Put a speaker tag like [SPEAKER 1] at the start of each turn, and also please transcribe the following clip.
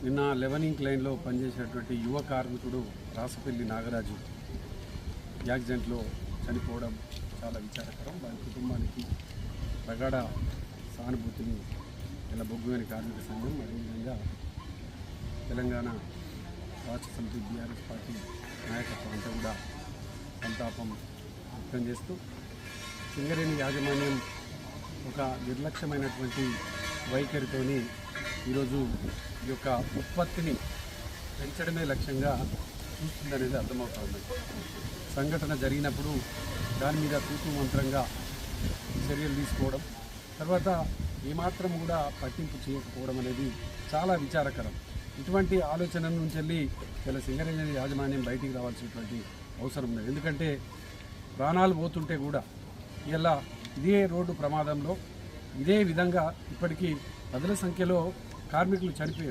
[SPEAKER 1] నిన్న లెవెనింగ్ లైన్లో పనిచేసేటువంటి యువ కార్మికుడు రాసపల్లి నాగరాజు యాక్సిడెంట్లో చనిపోవడం చాలా విచారకరం. వారి కుటుంబానికి ప్రగాఢ సానుభూతిని ఇలా బొగ్గువేని కార్మిక సంఘం అదేవిధంగా తెలంగాణ రాష్ట్ర సమితి బీఆర్ఎస్ పార్టీ నాయకత్వం అంతా కూడా సంతాపం వ్యక్తం చేస్తూ సింగరేణి యాజమాన్యం ఒక నిర్లక్ష్యమైనటువంటి వైఖరితోని ఈరోజు ఈ యొక్క ఉత్పత్తిని పెంచడమే లక్ష్యంగా చూస్తుందనేది అర్థమవుతుంది. సంఘటన జరిగినప్పుడు దాని మీద తూతూ మంత్రంగా చర్యలు తీసుకోవడం, తర్వాత ఏమాత్రం కూడా పట్టింపు చేయకపోవడం అనేది చాలా విచారకరం. ఇటువంటి ఆలోచన నుంచి వెళ్ళి ఇలా సింగరేణి యాజమాన్యం బయటికి రావాల్సినటువంటి అవసరం ఉంది. ఎందుకంటే ప్రాణాలు పోతుంటే కూడా ఇలా ఇదే రోడ్డు ప్రమాదంలో ఇదే విధంగా ఇప్పటికీ పదుల సంఖ్యలో కార్మికులు చనిపోయారు.